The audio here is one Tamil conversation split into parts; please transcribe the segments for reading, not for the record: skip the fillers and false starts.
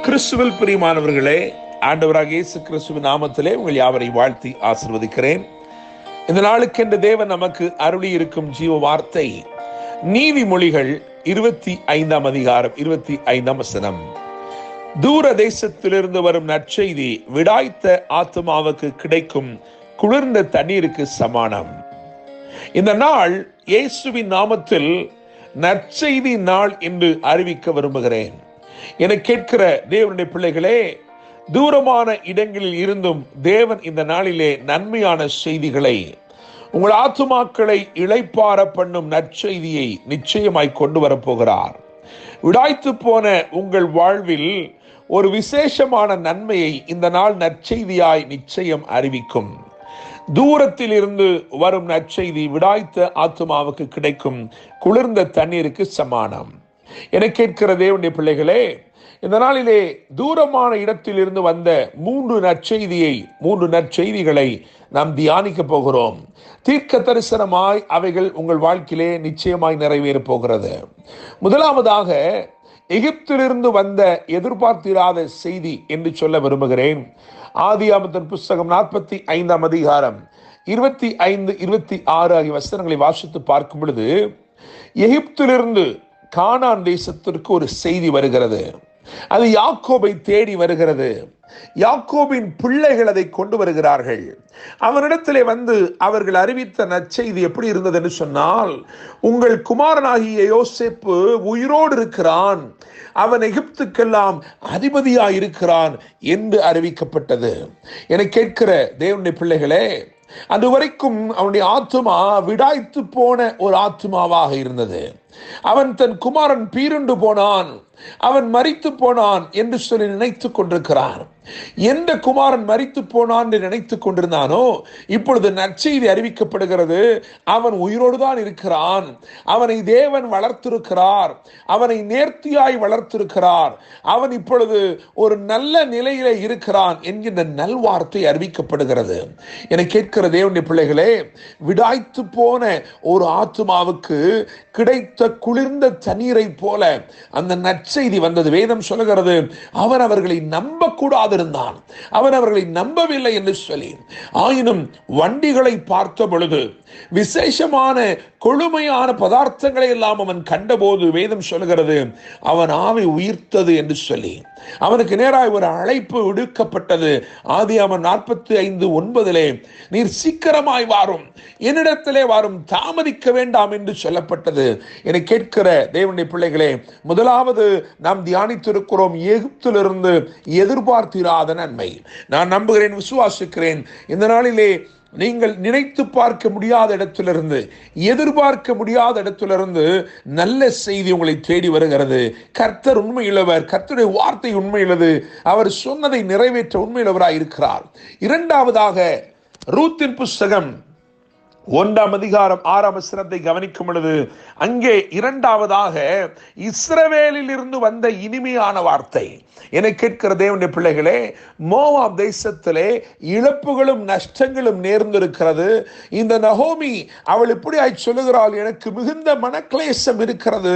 கிறிஸ்துவில் பிரியமானவர்களே, ஆண்டவராக இயேசு கிறிஸ்துவின் நாமத்திலே உங்கள் யாவரை வாழ்த்தி ஆசீர்வதிக்கிறேன். இந்த நாளுக்கென்று தேவன் நமக்கு அருளி இருக்கும் ஜீவ வார்த்தை நீதிமொழிகள் 25 அதிகாரம் 25 வசனம். தூர தேசத்திலிருந்து வரும் நற்செய்தி விடாய்த்த ஆத்துமாவுக்கு கிடைக்கும் குளிர்ந்த தண்ணீருக்கு சமானம். இந்த நாள் இயேசுவின் நாமத்தில் நற்செய்தி நாள் என்று அறிவிக்க விரும்புகிறேன். என கேட்கிற தேவனுடைய பிள்ளைகளே, தூரமான இடங்களில் இருந்தும் தேவன் இந்த நாளிலே நன்மையான செய்திகளை, உங்கள் ஆத்துமாக்களை இளைப்பார பண்ணும் நற்செய்தியை நிச்சயமாய் கொண்டு வரப்போகிறார். விடாய்த்து போன உங்கள் வாழ்வில் ஒரு விசேஷமான நன்மையை இந்த நாள் நற்செய்தியாய் நிச்சயம் அறிவிக்கும். தூரத்தில் இருந்து வரும் நற்செய்தி விடாய்த்த ஆத்துமாவுக்கு கிடைக்கும் குளிர்ந்த தண்ணீருக்கு சமானம். என கேட்கிற தேவனுடைய பிள்ளைகளே, இந்த நாளிலே தூரமான இடத்தில் இருந்து வந்த மூன்று நற்செய்திகளை நாம் தியானிக்க போகிறோம். தீர்க்க தரிசனமாய் அவைகள் உங்கள் வாழ்க்கையிலே நிச்சயமாய் நிறைவேற போகிறது. முதலாவதாக, எகிப்திலிருந்து வந்த எதிர்பார்த்திராத செய்தி என்று சொல்ல விரும்புகிறேன். ஆதியாகமத்தின் புஸ்தகம் 45 அதிகாரம் 25, 26 ஆகிய வசனங்களை வாசித்து பார்க்கும் பொழுது, எகிப்திலிருந்து கானான் தேசத்திற்கு ஒரு செய்தி வருகிறது. அது யாக்கோபை தேடி வருகிறது. யாக்கோபின் பிள்ளைகள் அதை கொண்டு வருகிறார்கள். அவனிடத்திலே வந்து அவர்கள் அறிவித்த நற்செய்தி எப்படி இருந்தது என்று சொன்னால், உங்கள் குமாரனாகிய யோசேப்பு உயிரோடு இருக்கிறான், அவன் எகிப்துக்கெல்லாம் அதிபதியாய் இருக்கிறான் என்று அறிவிக்கப்பட்டது. என கேட்கிற தேவனுடைய பிள்ளைகளே, அதுவரைக்கும் அவனுடைய ஆத்துமா விடாய்த்து போன ஒரு ஆத்துமாவாக இருந்தது. அவன் தன் குமாரன் பீருண்டு போனான், அவன் மரித்து போனான் என்று சொல்லி நினைத்துக் கொண்டிருக்கிறான். எந்த குமாரன் மரித்து போனான் என்று நினைத்துக் கொண்டிருந்தானோ, இப்பொழுது நற்செய்தி அறிவிக்கப்படுகிறது. அவன் உயிரோடுதான் இருக்கிறான், அவனை தேவன் வளர்த்திருக்கிறார், அவனை நேர்த்தியாய் வளர்த்திருக்கிறார், அவன் இப்பொழுது ஒரு நல்ல நிலையிலே இருக்கிறான் என்கின்ற நல்வார்த்தை அறிவிக்கப்படுகிறது. என கேட்கிற தேவனுடைய பிள்ளைகளே, விடாய்த்து போன ஒரு ஆத்துமாவுக்கு கிடைத்த குளிர்ந்த தண்ணீரை போல அந்த நற்செய்தி வந்தது. வேதம் சொல்லுகிறது, அவன் அவர்களை நம்பக்கூடாது இருந்தான், அவன் அவர்களை நம்பவில்லை என்று சொல்லி. ஆயினும் வண்டிகளை பார்த்த பொழுது, விசேஷமான கொழுமையான பதார்த்தங்களை எல்லாம் அவன் கண்டபோது வேதம் சொல்லுகிறது, அவன் ஆவி உயிர்த்தது என்று சொல்லி அவனுக்கு நேராக ஒரு அழைப்பு விடுக்கப்பட்டது. ஆதியாகமம் 45:9 நீர் சீக்கிரமாய் வாரும், என்னிடத்திலே வாரும், தாமதிக்க வேண்டாம் என்று சொல்லப்பட்டது. என கேட்கிற தேவனுடைய பிள்ளைகளே, முதலாவது நாம் தியானித்திருக்கிறோம், எகிப்திலிருந்து எதிர்பார்த்திராத நன்மை. நான் நம்புகிறேன், விசுவாசிக்கிறேன், இந்த நாளிலே நீங்கள் நினைத்து பார்க்க முடியாத இடத்திலிருந்து, எதிர்பார்க்க முடியாத இடத்திலிருந்து நல்ல செய்தி உங்களை தேடி வருகிறது. கர்த்தர் உண்மையுள்ளவர், கர்த்தருடைய வார்த்தை உண்மையுள்ளது, அவர் சொன்னதை நிறைவேற்ற உண்மையுள்ளவராய் இருக்கிறார். இரண்டாவதாக, ரூத்தின் புஸ்தகம் 1 அதிகாரம் 6 வசனத்தை கவனிக்கும் பொழுது, அங்கே இரண்டாவதாக இஸ்ரவேலில் இருந்து வந்த இனிமையான வார்த்தை. என கேட்கிற தேவனுடைய பிள்ளைகளே, மோவாப் தேசத்திலே இழப்புகளும் நஷ்டங்களும் நேர்ந்திருக்கிறது. இந்த நகோமி அவள் இப்படியாய் சொல்லுகிறாள், எனக்கு மிகுந்த மனக்லேசம் இருக்கிறது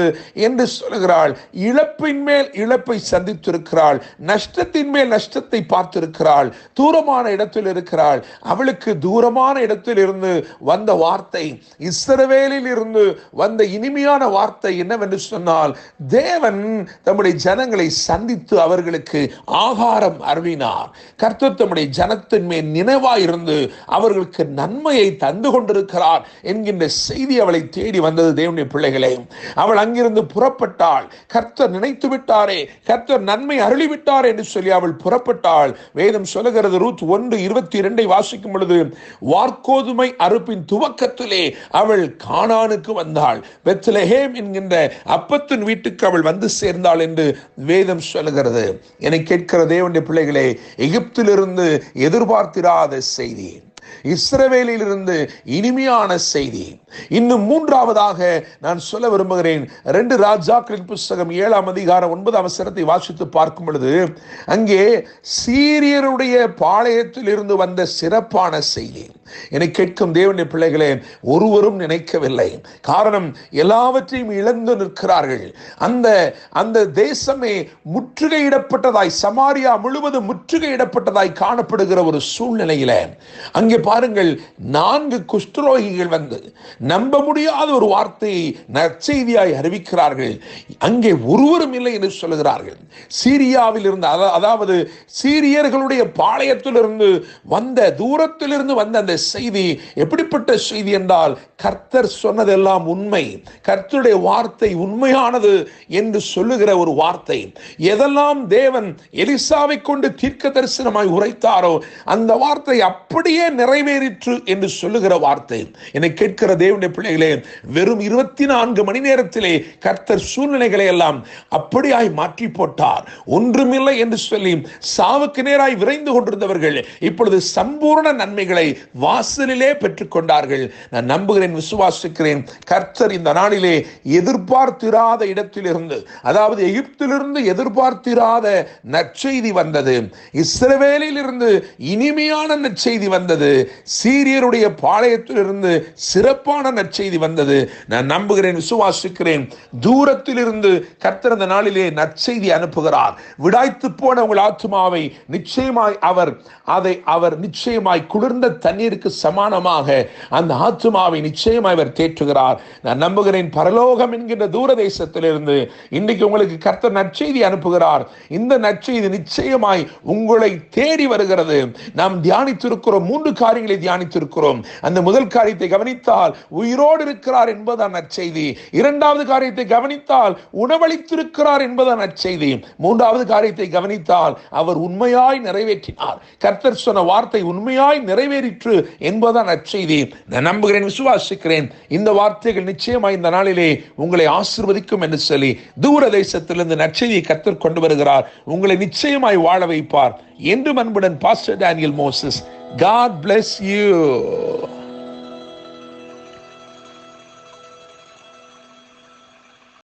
என்று சொல்லுகிறாள். இழப்பின் மேல் இழப்பை சந்தித்திருக்கிறாள், நஷ்டத்தின் மேல் நஷ்டத்தை பார்த்திருக்கிறாள், தூரமான இடத்தில் இருக்கிறாள். அவளுக்கு தூரமான இடத்தில் இருந்து வந்த வார்த்தை, இஸ்ரவேலில் இருந்து வந்த இனிமையான வார்த்தை என்னவென்று சொன்னால், தேவன் தம்முடைய ஜனங்களை சந்தித்து அவர்களுக்கு ஆகாரம் அருளினார். கர்த்தர் தம்முடைய ஜனத்தின் மேல் நினைவாயிருந்து அவர்களுக்கு நன்மையை தந்து கொண்டிருக்கிறார் என்கின்ற செய்தி அவளை தேடி வந்தது. தேவனுடைய பிள்ளைகளே, அவள் அங்கிருந்து புறப்பட்டாள். கர்த்தர் நினைத்து விட்டாரே, கர்த்தர் நன்மை அருளிவிட்டார் என்று சொல்லி அவள் புறப்பட்டாள். வேதம் சொல்லுகிறது, ரூத் 1:22 வாசிக்கும் பொழுது, வார்கோதுமை அறுப்பின் துவக்கத்திலே அவள் கானானுக்கு வந்தாள், பெத்லெஹேம் என்கின்ற அப்பத்தின் வீட்டுக்கு அவள் வந்து சேர்ந்தாள் என்று வேதம் சொல்லுகிறது. என கேட்கிற தேவனுடைய பிள்ளைகளே, எகிப்திலிருந்து எதிர்பார்த்திராத செய்தி, இஸ்ரவேலிலிருந்து இனிமையான செய்தி. இன்னும் மூன்றாவதாக நான் சொல்ல விரும்புகிறேன். 2 ராஜாக்களின் புஸ்தகம் 7ஆம் அதிகாரம் 9ஆம் வசனத்தை வாசித்து பார்க்கும் பொழுது அங்கே சீரியருடைய பாளையத்தில் இருந்து வந்த சிறப்பான செய்தி. என்னை கேட்கும் தேவனுடைய பிள்ளைகளே, ஒருவரும் நினைக்கவில்லை. காரணம், எல்லாவற்றையும் இழந்து நிற்கிறார்கள். அந்த தேசமே முற்றுகையிடப்பட்டதாய், சமாரியா முழுவதும் முற்றுகையிடப்பட்டதாய் காணப்படுகிற ஒரு சூழ்நிலையில அங்கே பாருங்கள், 4 குஷ்டரோகிகள் வந்து நம்ப முடியாத ஒரு வார்த்தையை நற்செய்தியாய் அறிவிக்கிறார்கள். அங்கே ஒருவரும் இல்லை என்று சொல்லுகிறார்கள். சீரியாவில் இருந்து, அதாவது சீரியர்களுடைய பாளையத்திலிருந்து வந்த, தூரத்திலிருந்து வந்த அந்த செய்தி எப்படிப்பட்ட செய்தி என்றால், கர்த்தர் சொன்னதெல்லாம் உண்மை, கர்த்தருடைய வார்த்தை உண்மையானது என்று சொல்லுகிற ஒரு வார்த்தை. எதெல்லாம் தேவன் எலிசாவை கொண்டு தீர்க்க தரிசனமாய் உரைத்தாரோ அந்த வார்த்தை அப்படியே நிறைவேறிற்று என்று சொல்லுகிற வார்த்தை. என்னை கேட்கிற தேவனுடைய பிள்ளைகளே, வெறும் 24 மணி நேரத்திலே கர்த்தர் சூழ்நிலைகளை எல்லாம் அப்படியாய் மாற்றி போட்டார். ஒன்றுமில்லை என்று சொல்லி சாவுக்கு நேராய் விரைந்து கொண்டிருந்தவர்கள் இப்பொழுது சம்பூர்ண நன்மைகளை வாசலிலே பெற்றுக் கொண்டார்கள். நான் நம்புகிறேன், விசுவாசிக்கிறேன், கர்த்தர் இந்த நாளிலே எதிர்பார்த்திராத இடத்திலிருந்து, அதாவது எகிப்திலிருந்து எதிர்பார்த்திராத நற்செய்தி வந்தது. இஸ்ரவேலில் இருந்து இனிமையான நற்செய்தி வந்தது. சீரியருடைய பாளையத்திலிருந்து சிறப்பான நற்செய்தி வந்தது. நான் நம்புகிறேன், விசுவாசிக்கிறேன், தூரத்திலிருந்து கர்த்தர் இந்த நாளிலே நற்செய்தி அனுப்புகிறார். விடாய்த்து போன உங்கள் ஆத்துமாவை நிச்சயமாய் அவர் நிச்சயமாய் குளிர்ந்த தண்ணீருக்கு சமானமாக அந்த ஆத்துமாவை நிச்சயமாய் அவர் தேற்றுகிறார். நான் நம்புகிறேன், பரலோகம் என்கின்ற தூர தேசத்திலிருந்து இன்றைக்கு உங்களுக்கு கர்த்தர் நற்செய்தி அனுப்புகிறார். இந்த நற்செய்தி நிச்சயமாய் உங்களை தேடி வருகிறது. நாம் தியானித்திருக்கிறோம், 3 காரியங்களை தியானித்திருக்கிறோம். அந்த முதல் காரியத்தை கவனித்தால் உயிரோடு இருக்கிறார் என்பதுதான் நற்செய்தி. 2வது காரியத்தை கவனித்தால் உணவளித்திருக்கிறார் என்பதுதான் நற்செய்தி. 3வது காரியத்தை கவனித்தால் அவர் உண்மையாய் நிறைவேற்றினார். கர்த்தர் சொன்ன வார்த்தை உண்மையாய் நிறைவேறிற்று என்பதுதான் நற்செய்தி. நான் நம்புகிறேன், விசுவாசிக்கிறேன், இந்த வார்த்தைகள் நிச்சயமாய் இந்த நாளிலே உங்களை ஆசீர்வதிக்கும் என்று சொல்லி தூர தேசத்திலிருந்து நற்செய்தியை கர்த்தர் கொண்டு வருகிறார். உங்களை நிச்சயமாய் வாழ வைப்பார் என்று அன்புடன் pastor Daniel Moses. God bless you.